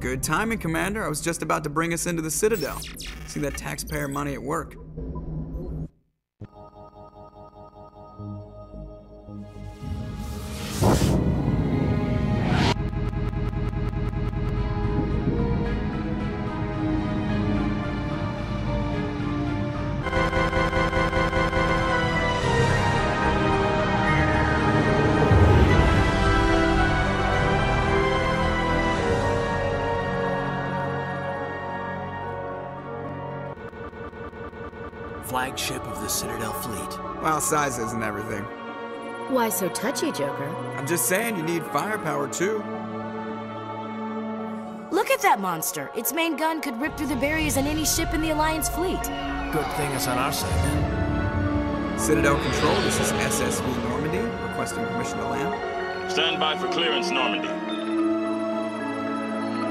Good timing, Commander. I was just about to bring us into the Citadel. See that taxpayer money at work. Flagship of the Citadel fleet. Well, size isn't everything. Why so touchy, Joker? I'm just saying you need firepower too. Look at that monster. Its main gun could rip through the barriers in any ship in the Alliance fleet. Good thing it's on our side then. Citadel Control, this is SSV Normandy, requesting permission to land. Stand by for clearance, Normandy.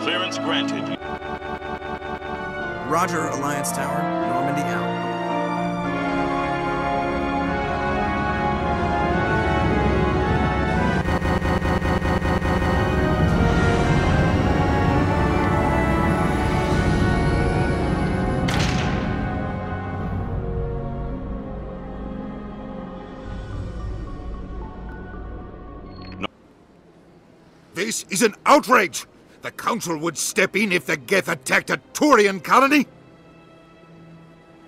Clearance granted. Roger, Alliance Tower, Normandy out. This is an outrage! The Council would step in if the Geth attacked a Turian colony?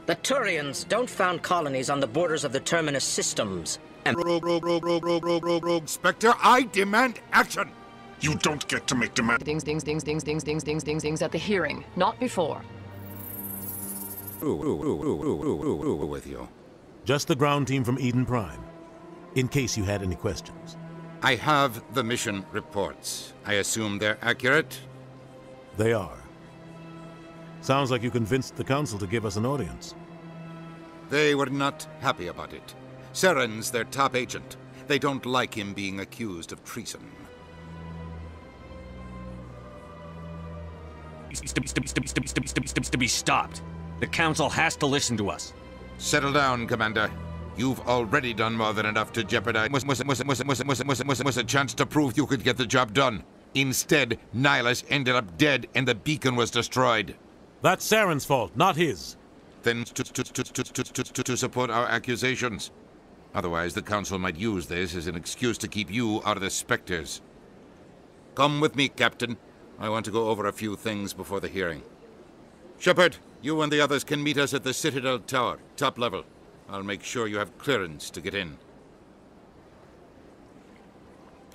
The Turians don't found colonies on the borders of the Terminus systems. And Spectre, I demand action! You don't get to make demands. Dings at the hearing, not before. With you. Just the ground team from Eden Prime, in case you had any questions. I have the mission reports. I assume they're accurate? They are. Sounds like you convinced the Council to give us an audience. They were not happy about it. Saren's their top agent. They don't like him being accused of treason. To be stopped. The Council has to listen to us. Settle down, Commander. You've already done more than enough to jeopardize a chance to prove you could get the job done. Instead, Nihilus ended up dead and the beacon was destroyed. That's Saren's fault, not his. Then to support our accusations. Otherwise, the Council might use this as an excuse to keep you out of the Spectres. Come with me, Captain. I want to go over a few things before the hearing. Shepard, you and the others can meet us at the Citadel Tower, top level. I'll make sure you have clearance to get in.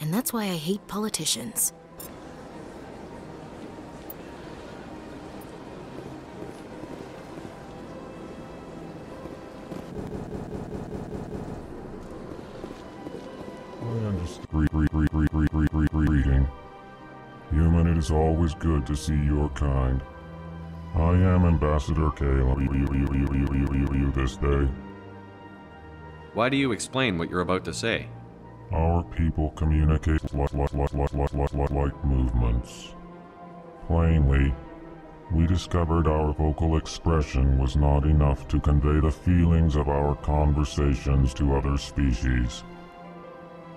And that's why I hate politicians. Greeting. Human, it is always good to see your kind. I am Ambassador Caleb. You this day. Why do you explain what you're about to say? Our people communicate like movements. Plainly, we discovered our vocal expression was not enough to convey the feelings of our conversations to other species.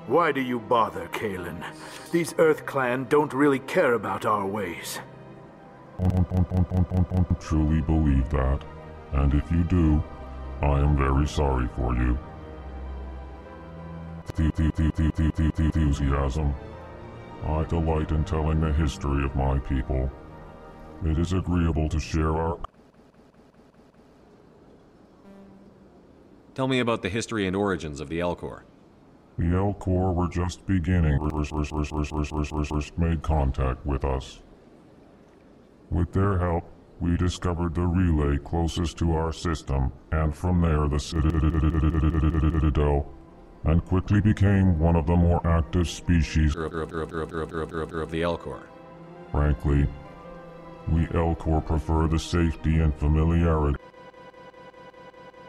Why do you bother, Kalen? These Earth Clan don't really care about our ways. Truly believe that, and if you do, I am very sorry for you. Enthusiasm. I delight in telling the history of my people. It is agreeable to share our... Tell me about the history and origins of the Elcor. The Elcor were just beginning made contact with us. With their help, we discovered the relay closest to our system, and from there the Citadel, and quickly became one of the more active species of the Elcor. Frankly, we Elcor prefer the safety and familiarity.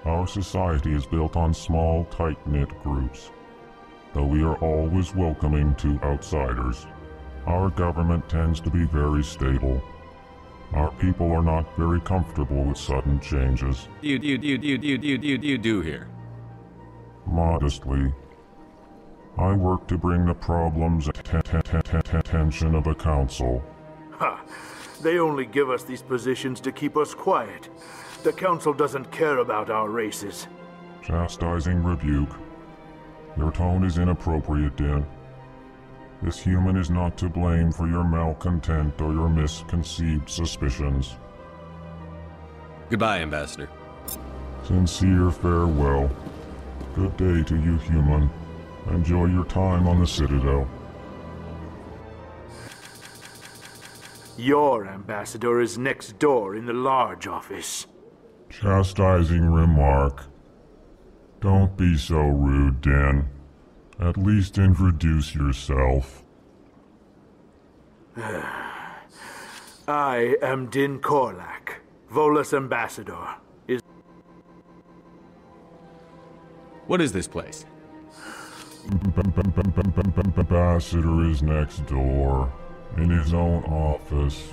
Our society is built on small, tight-knit groups. Though we are always welcoming to outsiders, our government tends to be very stable. Our people are not very comfortable with sudden changes. You do here. Modestly, I work to bring the problems and attention of the Council. Ha! They only give us these positions to keep us quiet. The Council doesn't care about our races. Chastising rebuke. Your tone is inappropriate, Din. This human is not to blame for your malcontent or your misconceived suspicions. Goodbye, Ambassador. Sincere farewell. Good day to you, human. Enjoy your time on the Citadel. Your ambassador is next door in the large office. Chastising remark. Don't be so rude, Din. At least introduce yourself. I am Din Korlak, Volus ambassador. What is this place? Ambassador is next door, in his own office.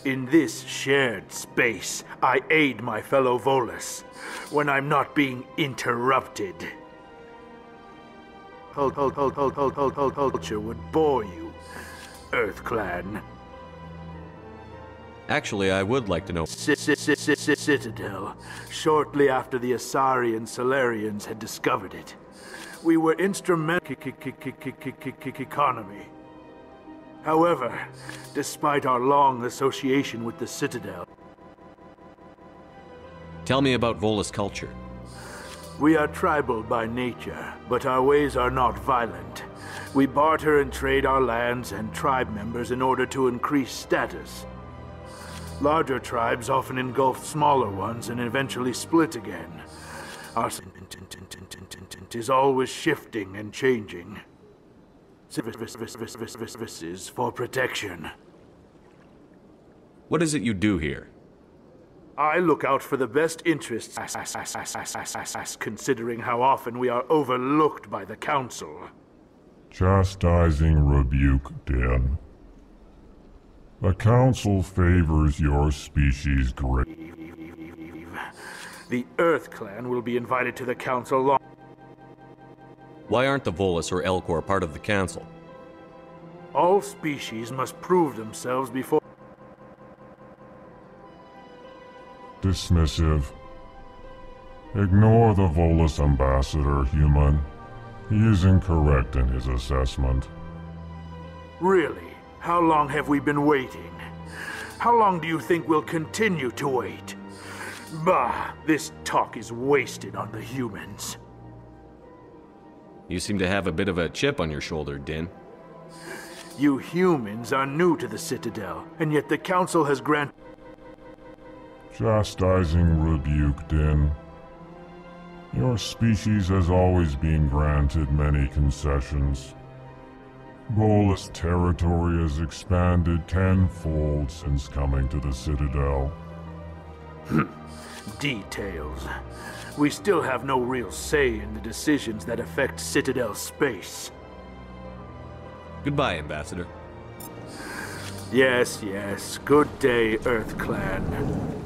In this shared space, I aid my fellow Volus when I'm not being interrupted. Culture would bore you, EarthClan. Actually, I would like to know. Citadel, shortly after the Asari Solarians had discovered it. We were instrumental economy. However, despite our long association with the Citadel, Tell me about Volus culture. We are tribal by nature, but our ways are not violent. We barter and trade our lands and tribe members in order to increase status. Larger tribes often engulf smaller ones and eventually split again. Our is always shifting and changing. This is for protection. What is it you do here? I look out for the best interests, considering how often we are overlooked by the Council. Chastising rebuke, Din. The Council favors your species greatly. The EarthClan will be invited to the Council long. Why aren't the Volus or Elcor part of the Council? All species must prove themselves before. Dismissive. Ignore the Volus ambassador, human. He is incorrect in his assessment. Really? How long have we been waiting? How long do you think we'll continue to wait? Bah, this talk is wasted on the humans. You seem to have a bit of a chip on your shoulder, Din. You humans are new to the Citadel, and yet the Council has granted... Chastising rebuke, Din. Your species has always been granted many concessions. Volus territory has expanded tenfold since coming to the Citadel. Details. We still have no real say in the decisions that affect Citadel space. Goodbye, Ambassador. Yes, yes. Good day, EarthClan.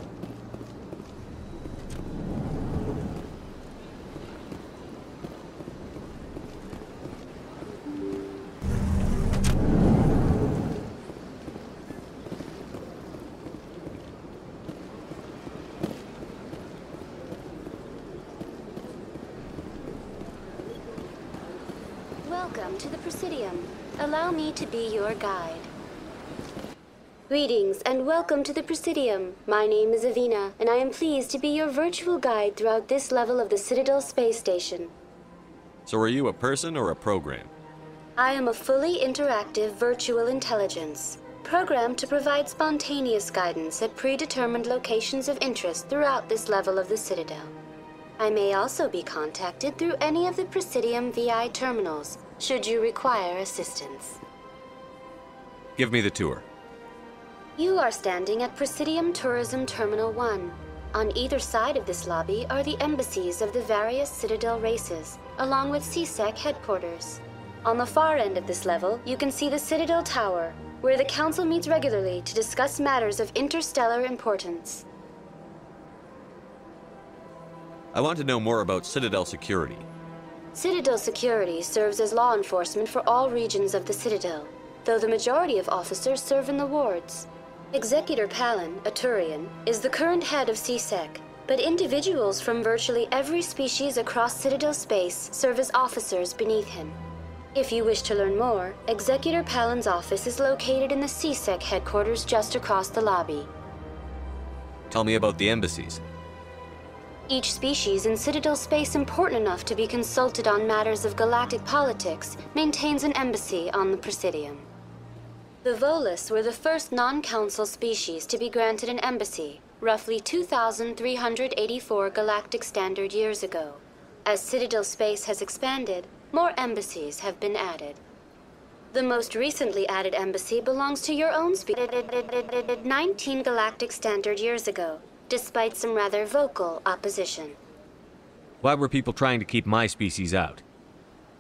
Welcome to the Presidium. Allow me to be your guide. Greetings and welcome to the Presidium. My name is Avina, and I am pleased to be your virtual guide throughout this level of the Citadel Space Station. So are you a person or a program? I am a fully interactive virtual intelligence, programmed to provide spontaneous guidance at predetermined locations of interest throughout this level of the Citadel. I may also be contacted through any of the Presidium VI terminals, should you require assistance. Give me the tour. You are standing at Presidium Tourism Terminal 1. On either side of this lobby are the embassies of the various Citadel races, along with CSEC headquarters. On the far end of this level, you can see the Citadel Tower, where the Council meets regularly to discuss matters of interstellar importance. I want to know more about Citadel security. Citadel security serves as law enforcement for all regions of the Citadel. though the majority of officers serve in the wards. Executor Palin, a Turian, is the current head of CSEC, but individuals from virtually every species across Citadel space serve as officers beneath him. If you wish to learn more, Executor Palin's office is located in the CSEC headquarters just across the lobby. Tell me about the embassies. Each species in Citadel space important enough to be consulted on matters of galactic politics maintains an embassy on the Presidium. The Volus were the first non-council species to be granted an embassy, roughly 2,384 galactic standard years ago. As Citadel space has expanded, more embassies have been added. The most recently added embassy belongs to your own species, 19 galactic standard years ago, despite some rather vocal opposition. Why were people trying to keep my species out?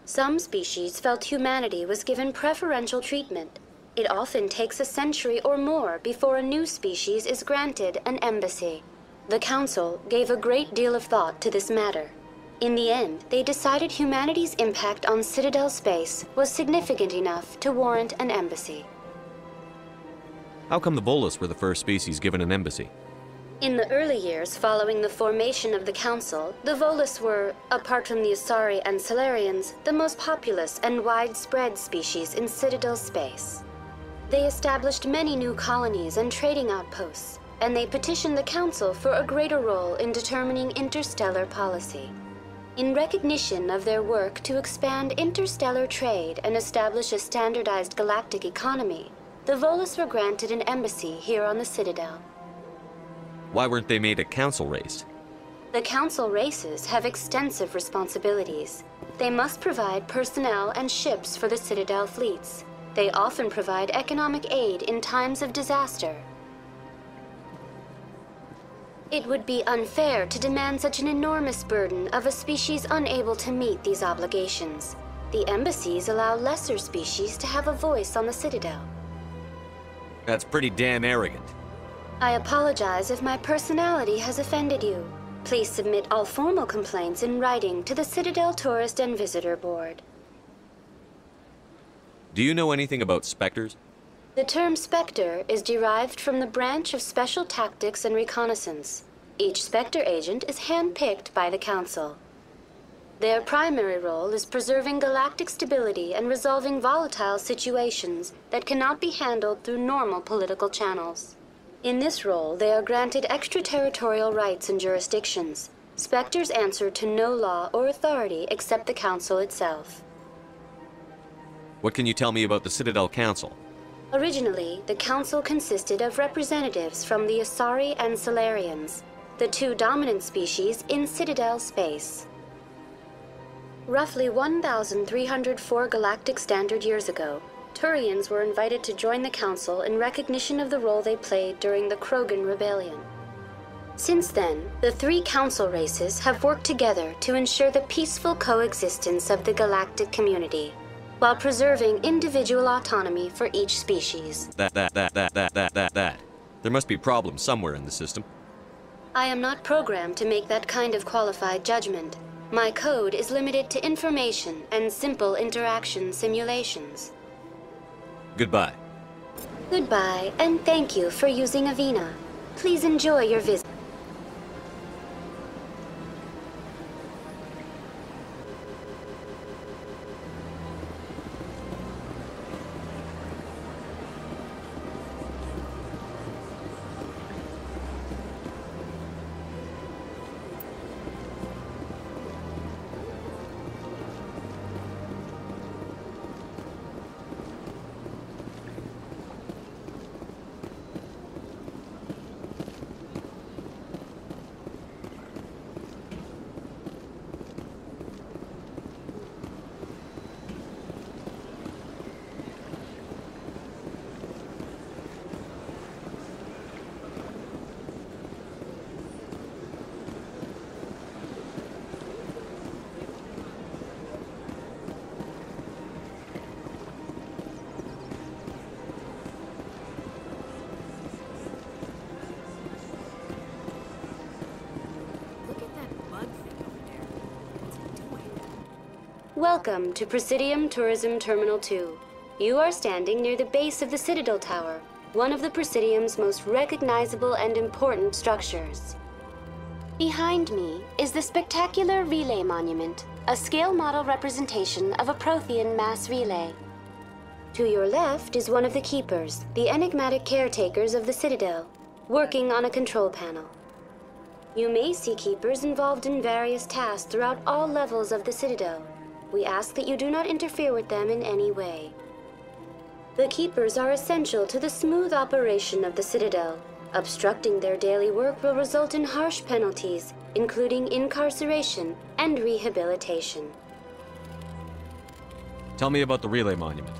Some species felt humanity was given preferential treatment. It often takes a century or more before a new species is granted an embassy. The Council gave a great deal of thought to this matter. In the end, they decided humanity's impact on Citadel space was significant enough to warrant an embassy. How come the Volus were the first species given an embassy? In the early years following the formation of the Council, the Volus were, apart from the Asari and Salarians, the most populous and widespread species in Citadel space. They established many new colonies and trading outposts, and they petitioned the Council for a greater role in determining interstellar policy. In recognition of their work to expand interstellar trade and establish a standardized galactic economy, the Volus were granted an embassy here on the Citadel. Why weren't they made a council race? The council races have extensive responsibilities. They must provide personnel and ships for the Citadel fleets. They often provide economic aid in times of disaster. It would be unfair to demand such an enormous burden of a species unable to meet these obligations. The embassies allow lesser species to have a voice on the Citadel. That's pretty damn arrogant. I apologize if my personality has offended you. Please submit all formal complaints in writing to the Citadel Tourist and Visitor Board. Do you know anything about Spectres? The term Spectre is derived from the branch of Special Tactics and Reconnaissance. Each Spectre agent is handpicked by the Council. Their primary role is preserving galactic stability and resolving volatile situations that cannot be handled through normal political channels. In this role, they are granted extraterritorial rights and jurisdictions. Spectres answer to no law or authority except the Council itself. What can you tell me about the Citadel Council? Originally, the Council consisted of representatives from the Asari and Salarians, the two dominant species in Citadel space. Roughly 1,304 galactic standard years ago, Turians were invited to join the Council in recognition of the role they played during the Krogan Rebellion. Since then, the three Council races have worked together to ensure the peaceful coexistence of the galactic community, while preserving individual autonomy for each species. That. There must be problems somewhere in the system. I am not programmed to make that kind of qualified judgment. My code is limited to information and simple interaction simulations. Goodbye. Goodbye, and thank you for using Avina. Please enjoy your visit. Welcome to Presidium Tourism Terminal 2. You are standing near the base of the Citadel Tower, one of the Presidium's most recognizable and important structures. Behind me is the spectacular Relay Monument, a scale model representation of a Prothean mass relay. To your left is one of the Keepers, the enigmatic caretakers of the Citadel, working on a control panel. You may see Keepers involved in various tasks throughout all levels of the Citadel. We ask that you do not interfere with them in any way. The Keepers are essential to the smooth operation of the Citadel. Obstructing their daily work will result in harsh penalties, including incarceration and rehabilitation. Tell me about the Relay Monument.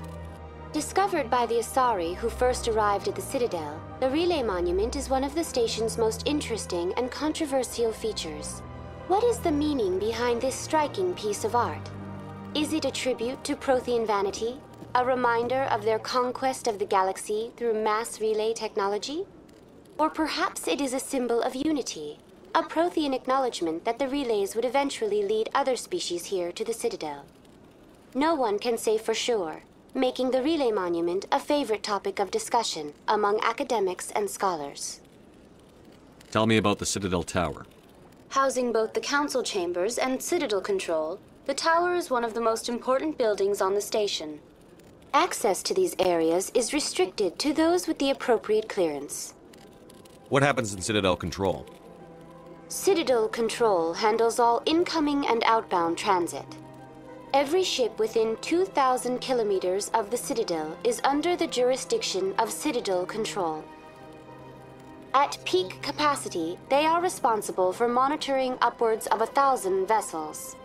Discovered by the Asari who first arrived at the Citadel, the Relay Monument is one of the station's most interesting and controversial features. What is the meaning behind this striking piece of art? Is it a tribute to Prothean vanity? A reminder of their conquest of the galaxy through mass relay technology? Or perhaps it is a symbol of unity, a Prothean acknowledgement that the relays would eventually lead other species here to the Citadel. No one can say for sure, making the Relay Monument a favorite topic of discussion among academics and scholars. Tell me about the Citadel Tower. Housing both the Council Chambers and Citadel Control, the tower is one of the most important buildings on the station. Access to these areas is restricted to those with the appropriate clearance. What happens in Citadel Control? Citadel Control handles all incoming and outbound transit. Every ship within 2,000 kilometers of the Citadel is under the jurisdiction of Citadel Control. At peak capacity, they are responsible for monitoring upwards of 1,000 vessels.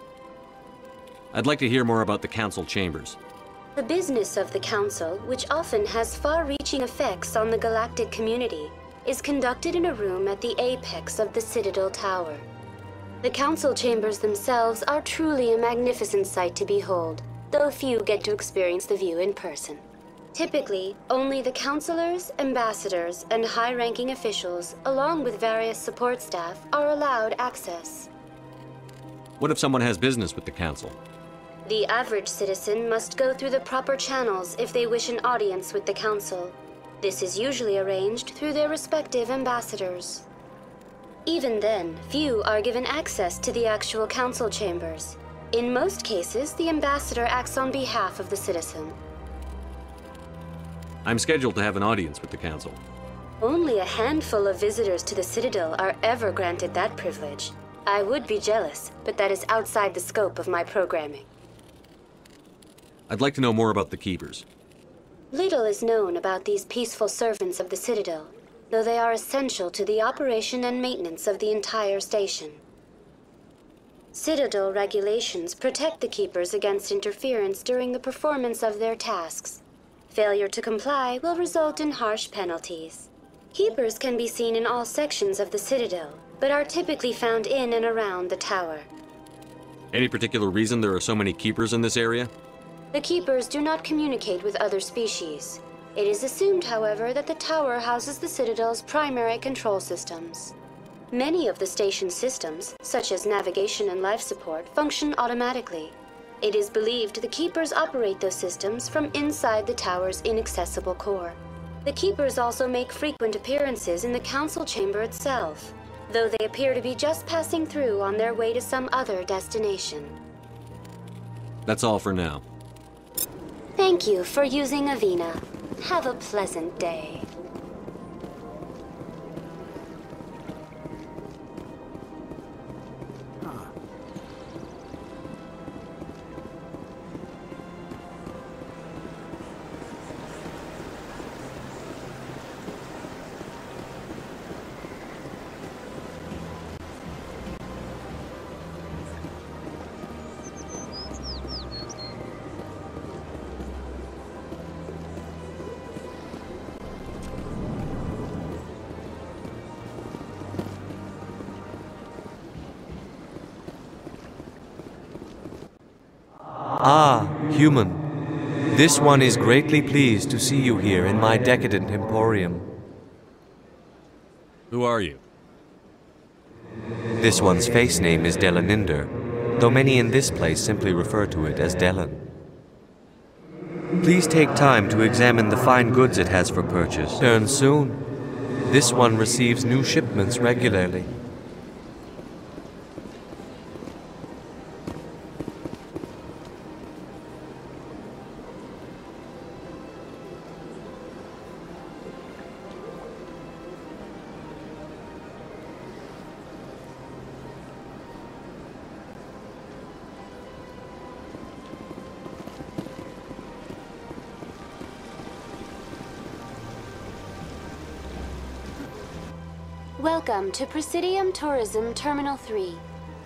I'd like to hear more about the Council Chambers. The business of the Council, which often has far-reaching effects on the galactic community, is conducted in a room at the apex of the Citadel Tower. The Council Chambers themselves are truly a magnificent sight to behold, though few get to experience the view in person. Typically, only the councilors, ambassadors, and high-ranking officials, along with various support staff, are allowed access. What if someone has business with the Council? The average citizen must go through the proper channels if they wish an audience with the Council. This is usually arranged through their respective ambassadors. Even then, few are given access to the actual Council Chambers. In most cases, the ambassador acts on behalf of the citizen. I'm scheduled to have an audience with the Council. Only a handful of visitors to the Citadel are ever granted that privilege. I would be jealous, but that is outside the scope of my programming. I'd like to know more about the Keepers. Little is known about these peaceful servants of the Citadel, though they are essential to the operation and maintenance of the entire station. Citadel regulations protect the Keepers against interference during the performance of their tasks. Failure to comply will result in harsh penalties. Keepers can be seen in all sections of the Citadel, but are typically found in and around the tower. Any particular reason there are so many Keepers in this area? The Keepers do not communicate with other species. It is assumed, however, that the tower houses the Citadel's primary control systems. Many of the station's systems, such as navigation and life support, function automatically. It is believed the Keepers operate those systems from inside the tower's inaccessible core. The Keepers also make frequent appearances in the Council Chamber itself, though they appear to be just passing through on their way to some other destination. That's all for now. Thank you for using Avina. Have a pleasant day. Ah, human. This one is greatly pleased to see you here in my decadent emporium. Who are you? This one's face name is Delaninder, though many in this place simply refer to it as Delan. Please take time to examine the fine goods it has for purchase. Turn soon. This one receives new shipments regularly. Welcome to Presidium Tourism Terminal 3.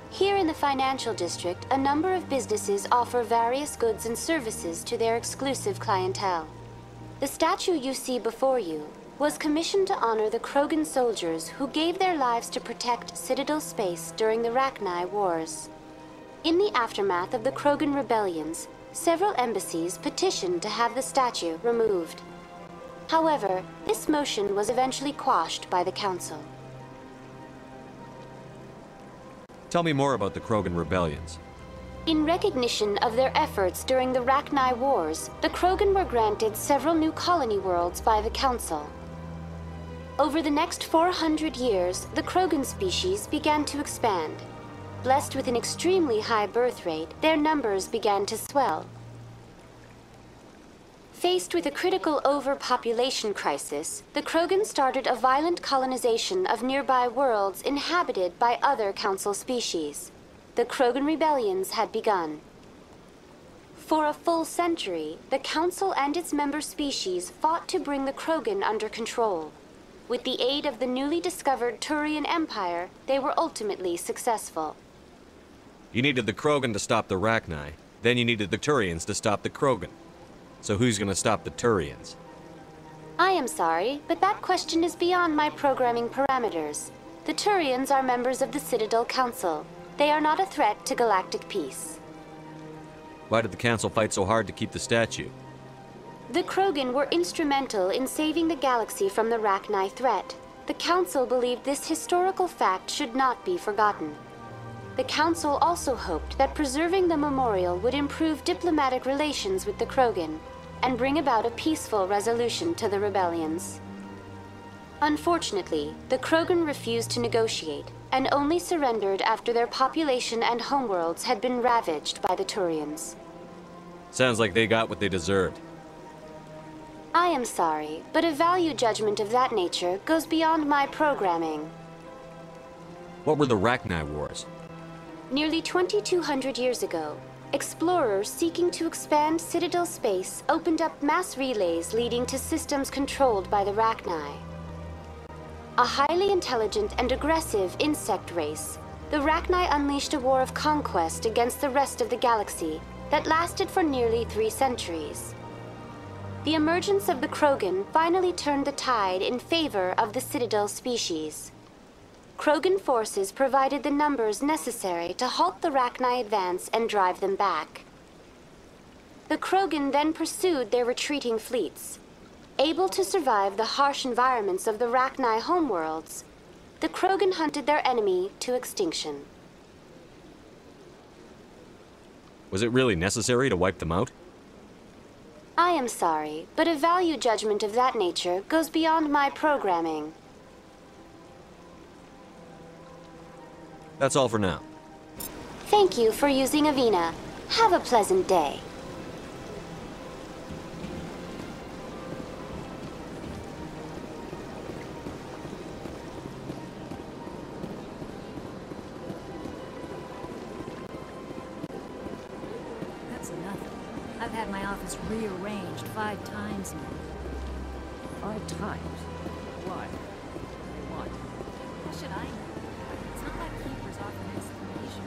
Here in the financial district, a number of businesses offer various goods and services to their exclusive clientele. The statue you see before you was commissioned to honor the Krogan soldiers who gave their lives to protect Citadel space during the Rachni Wars. In the aftermath of the Krogan rebellions, several embassies petitioned to have the statue removed. However, this motion was eventually quashed by the Council. Tell me more about the Krogan rebellions. In recognition of their efforts during the Rachni Wars, the Krogan were granted several new colony worlds by the Council. Over the next 400 years, the Krogan species began to expand. Blessed with an extremely high birth rate, their numbers began to swell. Faced with a critical overpopulation crisis, the Krogan started a violent colonization of nearby worlds inhabited by other Council species. The Krogan rebellions had begun. For a full century, the Council and its member species fought to bring the Krogan under control. With the aid of the newly discovered Turian Empire, they were ultimately successful. You needed the Krogan to stop the Rachni, then you needed the Turians to stop the Krogan. So who's gonna stop the Turians? I am sorry, but that question is beyond my programming parameters. The Turians are members of the Citadel Council. They are not a threat to galactic peace. Why did the Council fight so hard to keep the statue? The Krogan were instrumental in saving the galaxy from the Rachni threat. The Council believed this historical fact should not be forgotten. The Council also hoped that preserving the memorial would improve diplomatic relations with the Krogan and bring about a peaceful resolution to the rebellions. Unfortunately, the Krogan refused to negotiate and only surrendered after their population and homeworlds had been ravaged by the Turians. Sounds like they got what they deserved. I am sorry, but a value judgment of that nature goes beyond my programming. What were the Rachni Wars? Nearly 2,200 years ago, explorers seeking to expand Citadel space opened up mass relays leading to systems controlled by the Rachni. A highly intelligent and aggressive insect race, the Rachni unleashed a war of conquest against the rest of the galaxy that lasted for nearly 3 centuries. The emergence of the Krogan finally turned the tide in favor of the Citadel species. Krogan forces provided the numbers necessary to halt the Rachni advance and drive them back. The Krogan then pursued their retreating fleets. Able to survive the harsh environments of the Rachni homeworlds, the Krogan hunted their enemy to extinction. Was it really necessary to wipe them out? I am sorry, but a value judgment of that nature goes beyond my programming. That's all for now. Thank you for using Avina. Have a pleasant day. That's nothing. I've had my office rearranged 5 times now. 5 times? Why? What? How should I know? It's not like keepers offer explanation.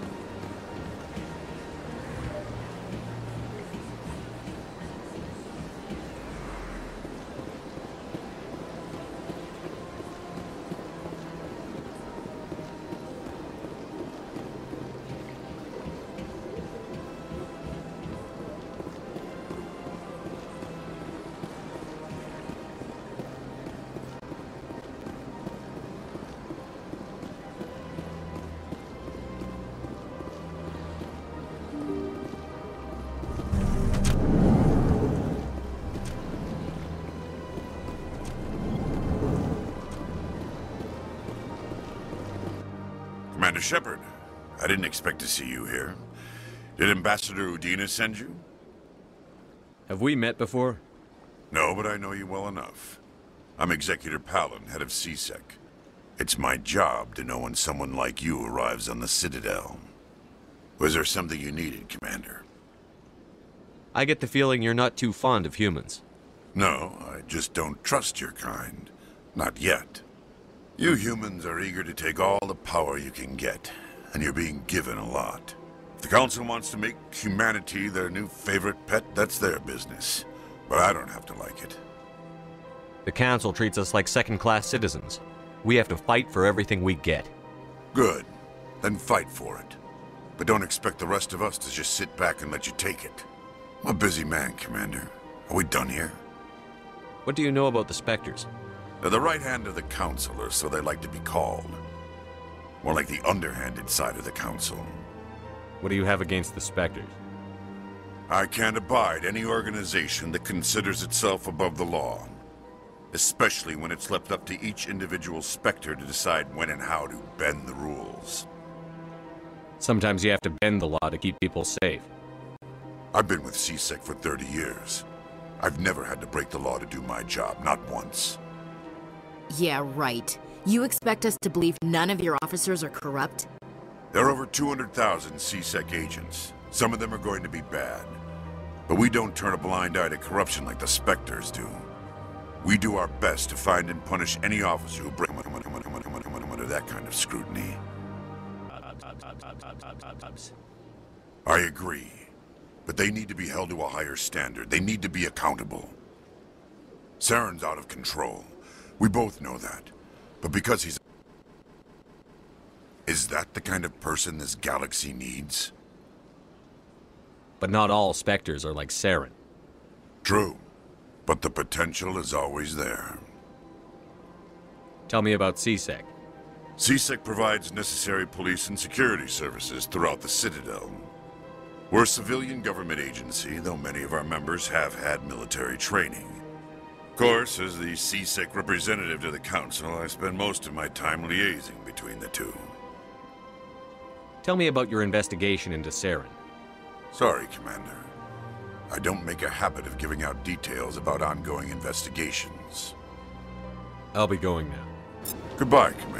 Commander Shepard, I didn't expect to see you here. Did Ambassador Udina send you? Have we met before? No, but I know you well enough. I'm Executor Palin, head of CSEC. It's my job to know when someone like you arrives on the Citadel. Was there something you needed, Commander? I get the feeling you're not too fond of humans. No, I just don't trust your kind. Not yet. You humans are eager to take all the power you can get, and you're being given a lot. If the Council wants to make humanity their new favorite pet, that's their business. But I don't have to like it. The Council treats us like second-class citizens. We have to fight for everything we get. Good. Then fight for it. But don't expect the rest of us to just sit back and let you take it. I'm a busy man, Commander. Are we done here? What do you know about the Spectres? They're the right hand of the Council, or so they like to be called. More like the underhanded side of the Council. What do you have against the Spectres? I can't abide any organization that considers itself above the law. Especially when it's left up to each individual Spectre to decide when and how to bend the rules. Sometimes you have to bend the law to keep people safe. I've been with CSEC for 30 years. I've never had to break the law to do my job, not once. Yeah, right. You expect us to believe none of your officers are corrupt? There are over 200,000 CSEC agents. Some of them are going to be bad. But we don't turn a blind eye to corruption like the Spectres do. We do our best to find and punish any officer who brings under that kind of scrutiny. I agree. But they need to be held to a higher standard. They need to be accountable. Saren's out of control. We both know that. But because he's... Is that the kind of person this galaxy needs? But not all Spectres are like Saren. True. But the potential is always there. Tell me about CSEC. CSEC provides necessary police and security services throughout the Citadel. We're a civilian government agency, though many of our members have had military training. Of course, as the CSEC representative to the Council, I spend most of my time liaising between the two. Tell me about your investigation into Saren. Sorry, Commander. I don't make a habit of giving out details about ongoing investigations. I'll be going now. Goodbye, Commander.